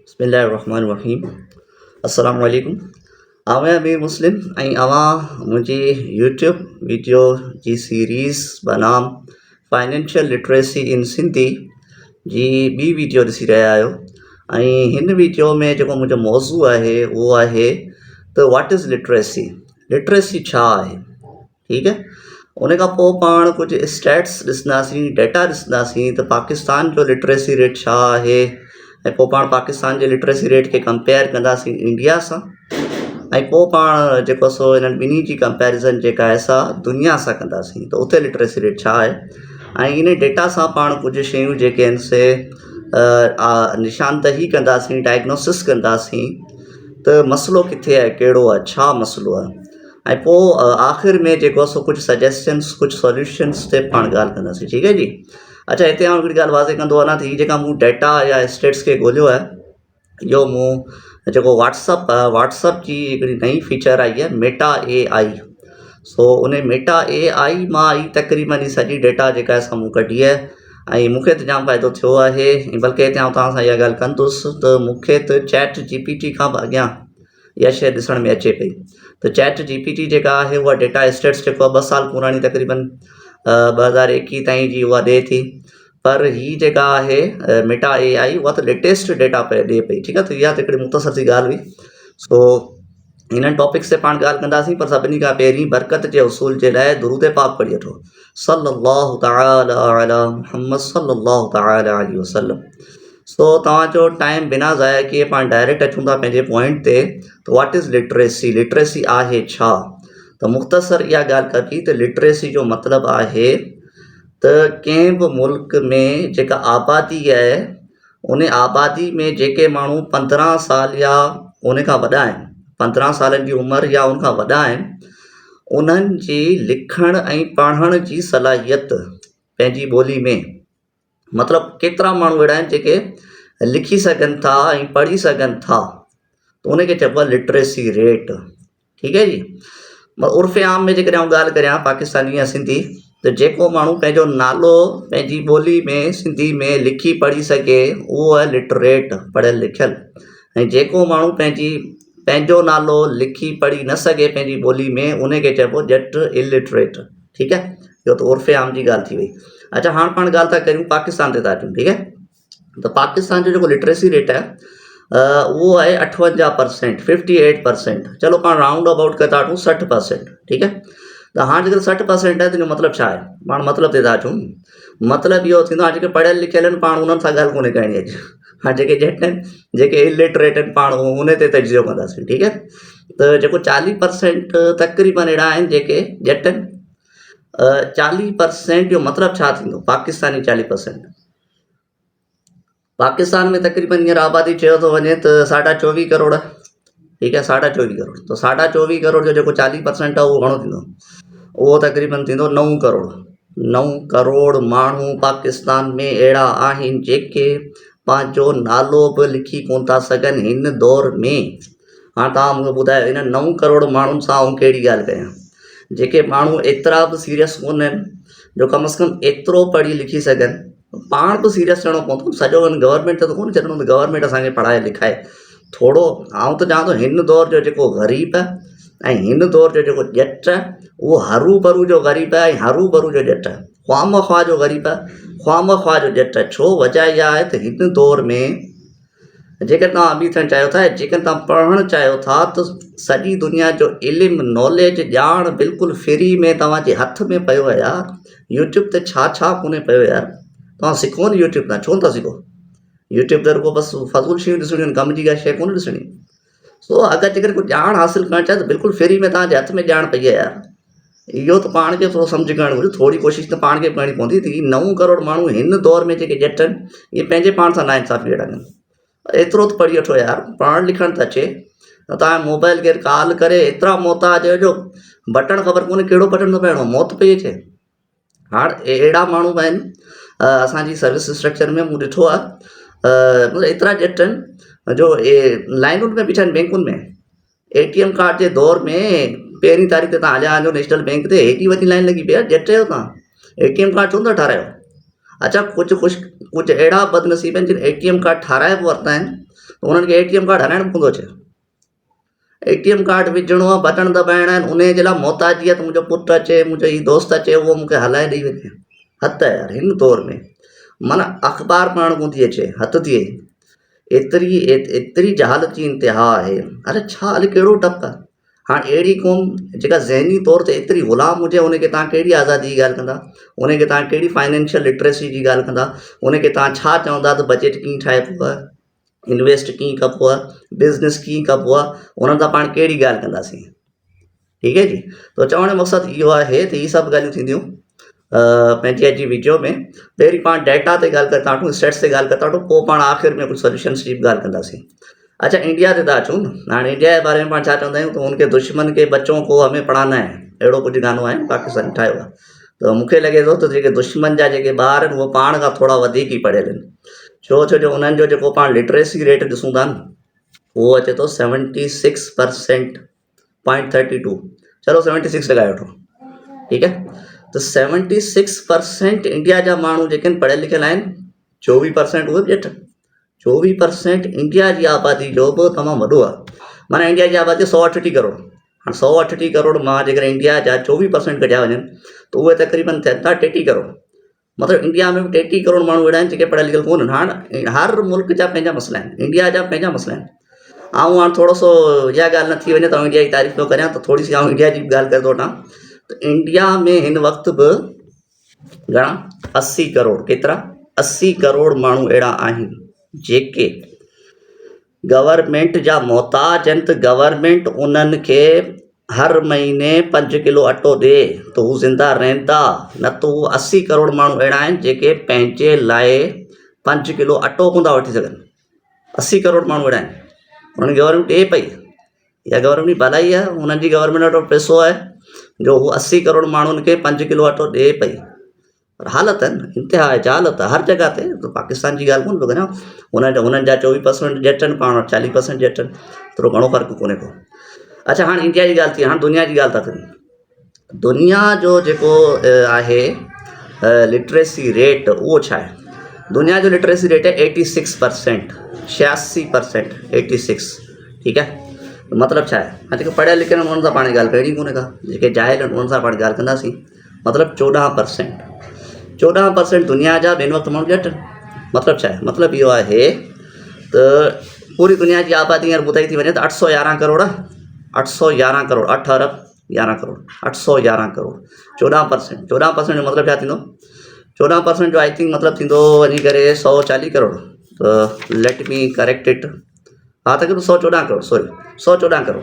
बिस्मिल्लाहिर्रहमानिर्रहीम। अस्सलाम वालेकुम। आउं अमीर मुस्लिम ऐं अवां मुंहिंजी यूट्यूब वीडियो जी सीरीज़ बनाम फाइनेंशियल लिटरेसी इन सिंधी जी ॿी वीडियो ॾिसी रहिया आहियो। ऐं हिन वीडियो में जेको मुंहिंजो मौज़ू आहे उहो आहे त व्हाट इज़ लिटरेसी, लिटरेसी छा आहे। ठीकु आहे, उन खां पोइ पाण कुझु स्टैट्स ॾिसंदासीं, डेटा ॾिसंदासीं त पाकिस्तान जो लिटरेसी रेट छा आहे, ऐं पोइ पाण पाकिस्तान जे लिटरेसी रेट खे कंपेयर कंदासीं इंडिया सां, ऐं पोइ पाण जेको सो इन्हनि ॿिन्ही जी कंपेरिज़न जेका आहे सा दुनिया सां कंदासीं त उते लिटरेसी रेट छा आहे। ऐं इन डेटा सां पाण कुझु शयूं जेके आहिनि से निशानदही कंदासीं, डायग्नोसिस कंदासीं त मसइलो किथे आहे, कहिड़ो आहे, छा मसइलो आहे, ऐं पोइ आख़िर में जेको सो कुझु सजेशन्स, कुझु सॉल्यूशन्स ते पाण ॻाल्हि कंदासीं। ठीकु आहे जी। अच्छा, हिते आउं हिकिड़ी ॻाल्हि वाज़े कंदो वञा त हीअ जेका मूं डेटा या स्टेट्स खे ॻोल्हियो आहे, इहो मूं जेको व्हाट्सअप जी हिकिड़ी नई फीचर आई आहे मेटा AI। सो उन मेटा AI मां ई तक़रीबन ई सॼी डेटा जेका आहे सां मूं कढी आहे, ऐं मूंखे त जाम फ़ाइदो थियो आहे। बल्कि हिते आउं तव्हां सां इहा ॻाल्हि कंदुसि त मूंखे त चैट GPT खां बि अॻियां इहा शइ ॾिसण में अचे पई। त चैट GPT जेका आहे उहा डेटा स्टेट्स जेको आहे 2 साल पुराणी तक़रीबन 2021 ताईं जी उहा ॾिए थी, पर हीअ जेका आहे मेटा AI उहा त लेटेस्ट डेटा पे ॾिए पई। ठीकु आहे, त इहा त हिकिड़ी मुख़्तसर सी ॻाल्हि हुई। सो हिननि टॉपिक्स ते पाण ॻाल्हि कंदासीं, पर सभिनी खां पहिरीं बरकत जे उसूल जे लाइ दुरूद पाक पढ़ी वठो, सल्लल्लाहु तआला अला मुहम्मद सल्लल्लाहु तआला अलैहि वसल्लम। सो तव्हांजो टाइम बिना ज़ाया किए पाण डायरेक्ट अचूं था पंहिंजे पॉइंट ते। त व्हाट इज़ लिटरेसी, लिटरेसी आहे छा। त मुख़्तसर इहा ॻाल्हि कबी त लिटरेसी जो मतिलबु आहे त कंहिं बि मुल्क में जेका आबादी आहे, उन आबादी में जेके माण्हू 15 साल या उन खां वॾा आहिनि, 15 सालनि जी उमिरि या उन खां वॾा आहिनि, उन्हनि जी लिखण ऐं पढ़ण जी सलाहियत पंहिंजी ॿोली में, मतिलबु केतिरा माण्हू अहिड़ा आहिनि जेके लिखी सघनि था ऐं पढ़ी सघनि था, त उनखे चइबो आहे लिटरेसी रेट। ठीकु आहे जी। उर्फ़ आम में जेकॾहिं आउं ॻाल्हि करियां पाकिस्तानी या सिंधी, त जेको माण्हू पंहिंजो नालो पंहिंजी ॿोली में सिंधी में लिखी पढ़ी सघे उहो आहे लिटरेट, पढ़ियलु लिखियलु। ऐं जेको माण्हू पंहिंजो नालो लिखी पढ़ी न सघे पंहिंजी ॿोली में, उनखे चइबो ॼट इलिटरेट। ठीकु आहे, इहो त उर्फ़ आम जी ॻाल्हि थी वई। अच्छा, हाणे पाण ॻाल्हि था करियूं पाकिस्तान ते था अचूं। ठीकु आहे, त पाकिस्तान जो जेको लिटरेसी रेट आहे उहो आहे 58%, 58%। चलो पाण राउंड अबाउट करे था वठूं 60%। ठीकु आहे, त हाणे जेकर 60% आहे त इनजो मतिलबु छा आहे। पाण मतिलबु ते था अचूं। मतिलबु इहो थींदो आहे जेके पढ़ियल लिखियल आहिनि पाण उन्हनि सां ॻाल्हि कोन्हे करणी अचे। हाणे जेके ॼट आहिनि, जेके इलिटरेट आहिनि, पाण उन ते तजियो कंदासीं। ठीकु आहे, त जेको 40% तक़रीबन अहिड़ा आहिनि जेके ॼट आहिनि। 40% जो मतिलबु छा थींदो, पाकिस्तानी 40%। पाकिस्तान में तक़रीबन हींअर आबादी चयो थो वञे त 24.5 करोड़। ठीकु आहे, 24.5 करोड़। त 24.5 करोड़ जो जेको 40% आहे उहो घणो थींदो, उहो तक़रीबन थींदो 9 करोड़। 9 करोड़ माण्हू पाकिस्तान में अहिड़ा आहिनि जेके पंहिंजो नालो बि लिखी कोन था सघनि हिन दौर में। हाणे तव्हां मूंखे ॿुधायो, हिन 9 करोड़ माण्हुनि सां आउं कहिड़ी ॻाल्हि कयां, जेके माण्हू एतिरा बि सीरियस कोन आहिनि जो कम से कम एतिरो पढ़ी लिखी सघनि। पाण बि सीरियस थियणो पवंदो, सॼो गवर्नमेंट त कोन छॾिणो त गवर्नमेंट असांखे पढ़ाए लिखाए। थोरो आउं त चवां थो हिन दौर जो जेको ग़रीब आहे ऐं हिन दौर जो जेको ॼट आहे, उहो हरू भरू जो ग़रीब आहे ऐं हरू भरू जो ॼट आहे, ख़्वाम ख़्वाह जो ग़रीब आहे, ख़्वाम ख़्वाह जो ॼट आहे। छो, वजह इहा आहे त हिन दौर में जेकर तव्हां अमीर थियणु चाहियो था, जेकर तव्हां पढ़णु चाहियो था, त सॼी दुनिया जो इल्मु, नॉलेज, ॼाण बिल्कुलु फ्री में तव्हांजे हथ में पियो आहे यार। यूट्यूब ते छा छा कोन्हे पियो यार, तव्हां सिखो न यूट्यूब तां, छो नथा सिखो। यूट्यूब ते रुॻो बसि फज़ूल शयूं ॾिसणियूं आहिनि, कम जी का शइ कोन्हे ॾिसणी। सो अगरि जेकर कोई ॼाण हासिलु करणु चाहे त बिल्कुलु फ्री में तव्हांजे हथ में ॼाण पई आहे यार। इहो त पाण खे थोरो सम्झि करणु घुरिजे, थोरी कोशिशि त पाण खे करणी पवंदी। त 9 करोड़ माण्हू हिन दौर में जेके ॼट आहिनि, इहे पंहिंजे पाण सां नाइंसाफ़ी वेठा कनि। एतिरो त पढ़ी वठो यार, पढ़णु लिखणु त अचे। त तव्हां मोबाइल केरु कॉल करे एतिरा मोहताज जो बटण ख़बर कोन्हे कहिड़ो बटण दॿाइणो, मौत पई अचे। हाणे अहिड़ा माण्हू बि आहिनि असांजी सर्विस स्ट्रक्चर में, मूं ॾिठो आहे मतिलबु एतिरा ॼट आहिनि जो लाइनुनि में बीठा आहिनि बैंकुनि में। ATM कार्ड जे दौर में पहिरीं तारीख़ ते तव्हां हलिया वञो नेशनल बैंक ते, हेॾी वॾी लाइन लॻी पई आहे, ॼट आहियो तव्हां, ATM कार्ड छो न ठारायो। अच्छा, कुझु अहिड़ा बदनसीब आहिनि जिन ATM कार्ड ठाराए बि वरिता आहिनि, त उन्हनि खे ATM कार्ड हलाइणु पवंदो छा? ATM कार्ड विझणो आहे, बटण दॿाइणा आहिनि, उन जे लाइ मोहताजियत मुंहिंजो पुटु अचे, मुंहिंजो हीउ दोस्त अचे, उहो मूंखे हलाए ॾेई वञे। हथ यार हिन दौर में माना अख़बार पढ़णु कोन थी अचे, हथु थी एतिरी जहालत जी इंतिहा आहे। अरे छा हले कहिड़ो डपु आहे? हाणे अहिड़ी क़ौम जेका ज़हनी तौर ते एतिरी ग़ुलाम हुजे, उनखे तव्हां कहिड़ी आज़ादी जी ॻाल्हि कंदा? उनखे तव्हां कहिड़ी फाइनेंशियल लिटरेसी जी ॻाल्हि कंदा? उनखे तव्हां छा चवंदा त बजट कीअं ठाहिबो आहे, इन्वेस्ट कीअं कबो आहे, बिज़नेस कीअं कबो आहे? उन्हनि सां पाण कहिड़ी ॻाल्हि कंदासीं? ठीकु आहे जी। त चवण जो मक़सदु इहो आहे त इहे सभु ॻाल्हियूं थींदियूं पंहिंजी अॼु जी वीडियो में। पहिरीं पाण डेटा ते ॻाल्हि करता वठूं, स्टेट्स ते ॻाल्हि करता वठूं, पोइ पाण आख़िर में कुझु सोल्यूशन्स जी ॻाल्हि कंदासीं। अच्छा, इंडिया ते था अचूं न। हाणे इंडिया जे बारे में पाण छा चवंदा आहियूं त उनखे दुश्मन के बच्चों को हमें पढ़ाना है, अहिड़ो कुझु गानो आहे पाकिस्तान ठाहियो आहे। त मूंखे लॻे थो त जेके दुश्मन जा जेके ॿार आहिनि उहे पाण खां थोरा वधीक ई पढ़ियल आहिनि। छो जो उन्हनि जो जेको पाण लिटरेसी रेट ॾिसूं था न, उहो अचे थो 76.32। चलो 76 लॻाए वठो, ठीकु आहे। त 76% इंडिया जा माण्हू जेके आहिनि पढ़ियल लिखियल आहिनि, 24% उहे बि ॼठ। 24% इंडिया जी आबादी जो बि तमामु वॾो आहे। माना इंडिया जी आबादी 138 करोड़। हाणे 138 करोड़ मां जेकर इंडिया जा 24% कढिया वञनि त उहे तक़रीबन थियनि था 33 करोड़। मतिलबु इंडिया में बि 33 करोड़ माण्हू अहिड़ा आहिनि जेके पढ़ियल लिखियल कोन्हनि। हाणे हर मुल्क जा पंहिंजा मसइला आहिनि, इंडिया जा पंहिंजा मसइला आहिनि। ऐं हाणे थोरो सो इहा ॻाल्हि न थी वञे त इंडिया जी तारीफ़ थो करियां, त थोरी सी इंडिया जी ॻाल्हि करे थो वठां। त इंडिया में हिन वक़्तु बि घणा 80 करोड़, केतिरा 80 करोड़ माण्हू अहिड़ा आहिनि जेके गवर्नमेंट जा मोहताज आहिनि। त गवर्नमेंट उन्हनि खे हर महीने 5 किलो अटो ॾे त हू ज़िंदा रहंदा, न त हू 80 करोड़ माण्हू अहिड़ा आहिनि जेके पंहिंजे लाइ 5 किलो अटो कोन था वठी सघनि। 80 करोड़ माण्हू अहिड़ा आहिनि, उन्हनि खे गवर्नमेंट ॾिए पई। इहा गवर्नमेंट जी भलाई आहे, हुननि जी गवर्नमेंट वटि पैसो आहे जो हू 80 करोड़ माण्हुनि खे 5 किलो अटो ॾिए पई। पर हालत आहिनि, इंतिहा आहे जालत आहे हर जॻह ते। त पाकिस्तान जी ॻाल्हि कोन पियो करियां, हुननि जा 24% ॼट आहिनि, पाण वटि 40% ॼट आहिनि, थोरो घणो फ़र्क़ु कोन्हे को। अच्छा, हाणे इंडिया जी ॻाल्हि थी, हाणे दुनिया जी ॻाल्हि था कयूं। दुनिया जो जेको आहे लिटरेसी रेट, उहो छा आहे? दुनिया जो लिटरेसी रेट आहे 86%, 86%, 86, ठीकु आहे। मतिलबु छा आहे? हाणे जेके पढ़ियल लिखियल आहिनि उन्हनि सां पाण ॻाल्हि करणी कोन्हे का, जेके जाहिल आहिनि उन्हनि सां पाण ॻाल्हि कंदासीं। मतिलबु 14% दुनिया जा ॿिनि वक़्तु माण्हू ॼट। मतिलबु छा आहे? मतिलबु इहो आहे त पूरी दुनिया जी आबादी हींअर ॿुधाई थी वञे त 811 करोड़, 811 करोड़, 8 अरब 11 करोड़, 811 करोड़। 14% जो मतिलबु छा थींदो? 14% जो आई थिंक मतिलबु थींदो वञी करे 140 करोड़। त लेट मी करेक्ट इट। हा, तक़रीबन 114 करोड़, सॉरी 114 करोड़।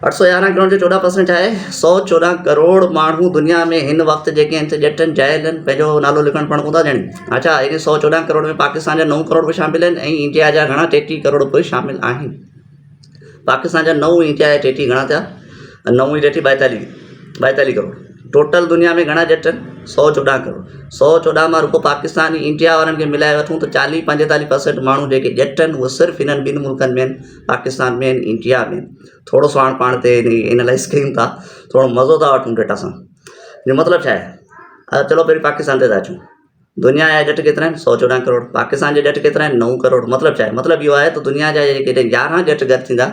811 करोड़ जो 14% आहे 114 करोड़ माण्हू दुनिया में हिन वक़्तु जेके आहिनि त ॼटनि जाइल आहिनि, पंहिंजो नालो लिखणु पढ़णु कोन था ॼाणनि। अच्छा, इन 114 करोड़ में पाकिस्तान जा 9 करोड़ बि शामिल आहिनि ऐं इंडिया जा घणा 33 करोड़ बि शामिल आहिनि। पाकिस्तान जा 9, इंडिया जा 33 घणा थिया? 9 × 33 42 करोड़। टोटल दुनिया में घणा ॼट आहिनि? 114 करोड़। 114 मां रुपो पाकिस्तान इंडिया वारनि खे मिलाए वठूं त 40-45% माण्हू जेके ॼट आहिनि उहे सिर्फ़ु हिननि ॿिनि मुल्कनि में आहिनि, पाकिस्तान में आहिनि, इंडिया में। थोरो सो हाणे पाण ते एनालाइज़ कयूं था, थोरो मज़ो था वठूं डेटा सां। जो मतिलबु छा आहे? चलो पहिरीं पाकिस्तान ते था अचूं। दुनिया जा ॼट केतिरा आहिनि? 114 करोड़। पाकिस्तान जा ॼट केतिरा आहिनि? 9 करोड़। मतिलबु छा आहे? मतिलबु इहो आहे त दुनिया जा जेके 11 ॼट गॾु थींदा,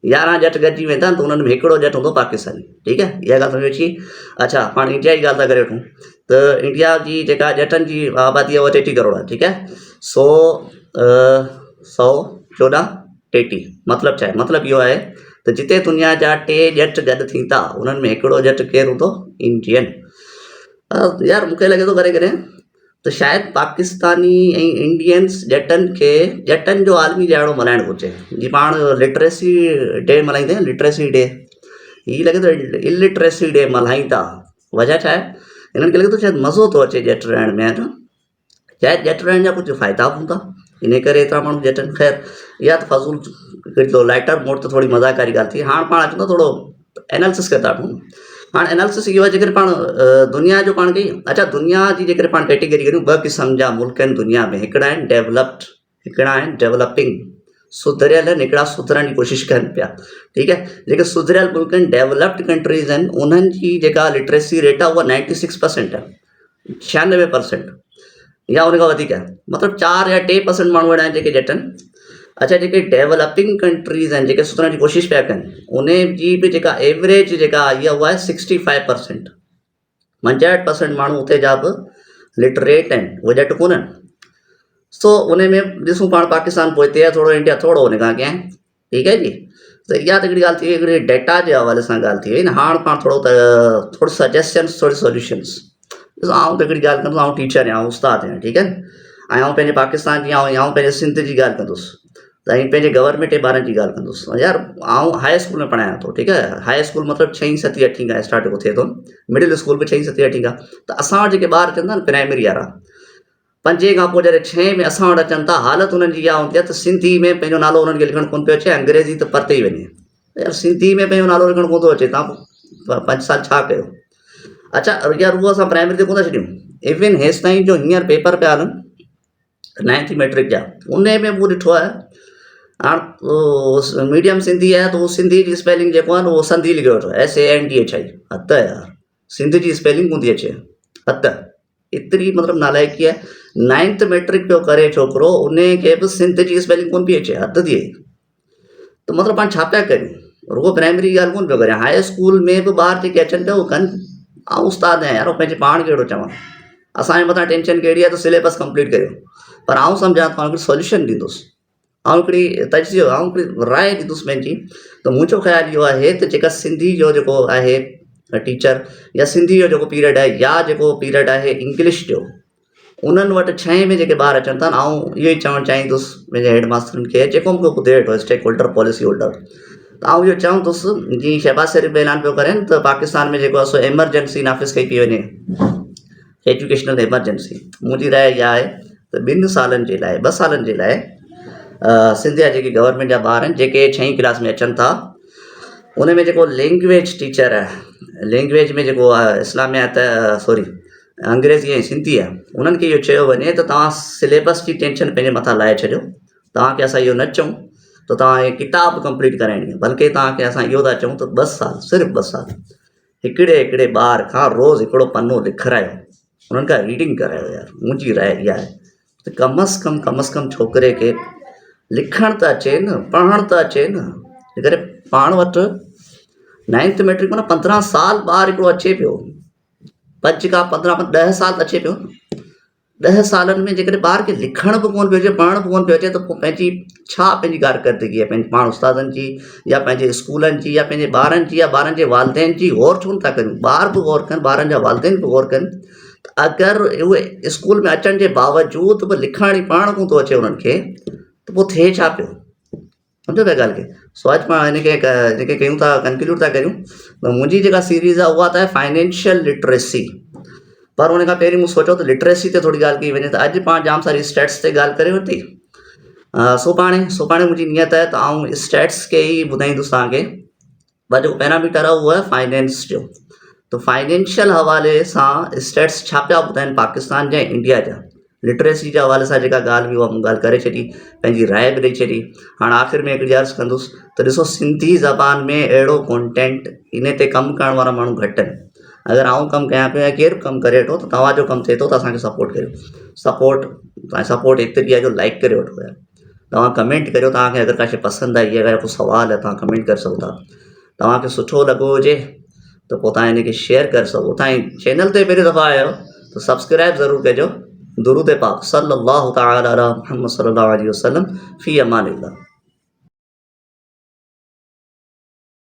11 ॼट गॾिजी वेंदा त उन्हनि में हिकिड़ो ॼट हूंदो पाकिस्तानी, ठीकु आहे। इहा ॻाल्हि सम्झ अची। अच्छा, पाण इंडिया जी ॻाल्हि था करे वठूं त इंडिया जी जेका ॼटनि जी आबादी आहे उहा 33 करोड़ आहे, ठीकु आहे। 114 33 मतिलबु छा आहे? मतिलबु इहो आहे त जिते दुनिया जा 3 ॼट गॾु थींदा उन्हनि में हिकिड़ो ॼट केरु हूंदो? इंडियन। यार मूंखे लॻे थो करे त शायदि पाकिस्तानी ऐं इंडियंस ॼटनि जो आलमी ॾियारो मल्हाइणु घुरिजे। जीअं पाण लिटरेसी डे मल्हाईंदा आहियूं, लिटरेसी डे, हीअ लॻे थो इलिटरेसी डे मल्हाईंदा। वजह छा आहे? हिननि खे लॻे थो शायदि मज़ो थो अचे ॼट रहण में, शायदि ॼट रहण जा कुझु फ़ाइदा बि हूंदा, इन करे एतिरा माण्हू ॼटनि। ख़ैर, इहा त फज़ूल हिकिड़ो लाइटर मोड ते थोरी मज़ाक़ वारी ॻाल्हि थी। हाणे पाण अचूं था थोरो एनालिसिस करे था वठूं। हाणे एनालिसिस इहो आहे, जेकर पाण दुनिया जो पाण कई, अच्छा दुनिया जी जेकर पाण कैटेगरी करियूं, 2 क़िस्म जा मुल्क आहिनि दुनिया में। हिकिड़ा आहिनि डेवलप्ड, हिकिड़ा आहिनि डेवलपिंग। सुधरियल आहिनि, हिकिड़ा सुधरण जी कोशिशि कनि पिया, ठीकु आहे। जेके सुधरियल मुल्क आहिनि, डेवलप्ड कंट्रीज़ आहिनि, उन्हनि जी जेका लिटरेसी रेट आहे उहा 96% आहे, 96%। या उन खां वधीक आहे, मतिलबु 4 या 3% माण्हू अहिड़ा आहिनि जेके ॼटनि। अच्छा, जेके डेवलपिंग कंट्रीज़ आहिनि जेके सुधरण जी कोशिशि पिया कनि, उन जी बि जेका एवरेज जेका आई आहे उहा आहे 65%। 65% माण्हू उते जा बि लिटरेट आहिनि, उहे ॼट कोन्हनि। सो उन में ॾिसूं पाण पाकिस्तान पोइते आहे थोरो, इंडिया थोरो उन खां अॻियां आहे। ठीकु आहे जी। त इहा त हिकिड़ी ॻाल्हि थी वई, हिकिड़ी डेटा जे हवाले सां ॻाल्हि थी वई न। हाणे पाण थोरो सजेशन्स, थोरी सॉल्यूशन्स। ॾिसो, आउं त हिकिड़ी ॻाल्हि कंदुसि, आउं टीचर आहियां, आउं उस्तादु आहियां, ठीकु आहे। ऐं आउं पंहिंजे पाकिस्तान जी आउं पंहिंजे सिंध जी ॻाल्हि कंदुसि, त ऐं पंहिंजे गवर्नमेंट जे ॿारनि जी ॻाल्हि कंदुसि। यार, आउं हाई स्कूल में पढ़ायां थो, ठीकु आहे। हाई स्कूल मतिलबु 6हीं 7हीं 8हीं खां स्टार्ट जेको थिए थो, मिडिल स्कूल बि 6हीं 7हीं 8हीं खां। त असां वटि जेके ॿार अचनि था न प्राइमरी वारा, 5 खां पोइ जॾहिं 6 में असां वटि अचनि था, हालत हुननि जी इहा हूंदी आहे त सिंधी में पंहिंजो नालो हुननि खे लिखणु कोन पियो अचे, अंग्रेज़ी त परते ई वञे। यार, सिंधी में पंहिंजो नालो लिखणु कोन थो अचे, तव्हां 5 साल छा कयो? अच्छा, यार उहो असां प्राइमरी ते कोन था छॾियूं। इवन हेसि ताईं जो हींअर पेपर पिया हलनि 9th मैट्रिक जा, उन में मूं ॾिठो आहे, हाणे मीडियम सिंधी आहे त उहो सिंधी जी स्पेलिंग जेको आहे न उहो संधी लिखियो वेठो आहे, SANDHI। हद यार, सिंध जी स्पेलिंग कोन थी अचे, हद। एतिरी मतिलबु नालाइकी आहे। 9th मैट्रिक पियो करे छोकिरो, उन खे बि सिंध जी स्पेलिंग कोन पई अचे, हद थी वई। त मतिलबु पाण छा पिया करियूं? रुॻो प्राइमरी जी ॻाल्हि कोन पियो करियां, हाई स्कूल में बि ॿार जेके अचनि पिया उहे कनि। ऐं उस्तादु आहियां यार, पंहिंजे पाण खे अहिड़ो चवां, असांजे मथां टेंशन कहिड़ी आहे त सिलेबस कंप्लीट करियो। पर आउं सम्झां थो, हिकिड़ी सॉल्यूशन ॾींदुसि, ऐं हिकिड़ी तजियो, ऐं हिकिड़ी राय ॾींदुसि पंहिंजी। त मुंहिंजो ख़्यालु इहो आहे त जेका सिंधी जो जेको आहे टीचर, या सिंधी जो जेको पीरियड आहे, या जेको पीरियड आहे इंग्लिश जो, उन्हनि वटि 6 में जेके ॿार अचनि था न, आउं इहो ई चवणु चाहींदुसि पंहिंजे हेड मास्टरनि खे, जेको मूंखे ॿुधे वेठो स्टेक होल्डर, पॉलिसी होल्डर, त आउं इहो चवंदुसि, जीअं शहबाज़ शरीफ़ ऐलान पियो करे त पाकिस्तान में जेको आहे सो एमरजेंसी नाफ़िज़ कई पई वञे, एजुकेशनल एमरजेंसी। मुंहिंजी राय इहा आहे त 2 सालनि जे लाइ, 2 सालनि जे लाइ सिंध जा जेके गवर्नमेंट जा ॿार आहिनि जेके 6हीं क्लास में अचनि था, उन में जेको लैंग्वेज टीचर आहे, लैंग्वेज में जेको इस्लामियात, सॉरी अंग्रेज़ी ऐं सिंधी आहे, उन्हनि खे इहो चयो वञे त तव्हां सिलेबस जी टेंशन पंहिंजे मथां लाहे छॾियो। तव्हांखे असां इहो न चऊं त तव्हां इहे किताब कंप्लीट कराइणी आहे, बल्कि तव्हांखे असां इहो था चऊं त 2 साल, सिर्फ़ु 2 साल हिकिड़े ॿार खां रोज़ु हिकिड़ो पनो लिखारायो, उन्हनि खां रीडिंग करायो। यार, मुंहिंजी राय इहा आहे त कम अज़ कम छोकिरे खे लिखणु त अचे न, पढ़णु त अचे न। जेकॾहिं पाण वटि 9th मैट्रिक माना 15 साल ॿार हिकिड़ो अचे पियो, 5 खां 15 10 साल अचे पियो न। 10 सालनि में जेकॾहिं ॿार खे लिखणु बि कोन पियो अचे, पढ़णु बि कोन पियो अचे, त पोइ पंहिंजी कारकर्दगी आहे, पंहिंजे पाण उस्तादनि जी, या पंहिंजे स्कूलनि जी, या पंहिंजे ॿारनि जी, या ॿारनि जे वालिदैन जी गौर छो नथा करियूं? ॿार बि गौर कनि, ॿारनि जा वालिदैन बि गौर कनि। त अगरि उहे स्कूल में अचण जे बावजूदि बि लिखणु ऐं पढ़णु कोन थो अचे उन्हनि खे, त पोइ थिए छा पियो? सम्झो पिया ॻाल्हि खे? सो अॼु पाण हिनखे कयूं था, कंक्लूड था करियूं। त मुंहिंजी जेका सीरीज़ आहे उहा त आहे फाइनेंशियल लिटरेसी। पर उन खां पहिरीं मूं सोचियो त लिटरेसी ते थोरी ॻाल्हि कई वञे, त अॼु पाण जाम सारी स्टेट्स ते ॻाल्हि करे वरिती। सुभाणे मुंहिंजी नियत आहे त आउं स्टेट्स खे ई ॿुधाईंदुसि तव्हांखे। पर जेको पैरामीटर आहे उहो आहे फाइनेंस जो। त फाइनेंशियल हवाले सां स्टेट्स छा पिया ॿुधाइनि पाकिस्तान जा ऐं इंडिया जा, लिटरेसी जे हवाले सां जेका ॻाल्हि हुई उहा मूं ॻाल्हि करे छॾी, पंहिंजी राय बि ॾेई छॾी। हाणे आख़िर में हिकिड़ी अर्ज़ु कंदुसि त ॾिसो, सिंधी ज़बान में अहिड़ो कॉन्टेंट, इन ते कमु करण वारा माण्हू घटि आहिनि। अगरि आउं कमु कयां पियो या केरु बि कमु करे वेठो, त तव्हांजो कमु थिए थो त असांखे सपोर्ट करियो। सपोर्ट एतिरी आहे जो लाइक करे वठो यार, तव्हां कमेंट करियो। तव्हांखे अगरि का शइ पसंदि आई आहे, अगरि को सुवाल आहे, तव्हां कमेंट करे सघो था। तव्हांखे सुठो लॻो हुजे त पोइ तव्हां हिनखे शेयर करे सघो था। ऐं चैनल ते पहिरीं दफ़ा आयो त सब्सक्राइब ज़रूरु कजो। दुरूद पाक सल्लल्लाहु तआला अला मुहम्मद सल्लल्लाहु अलैहि वसल्लम, फ़ी अमानिल्लाह।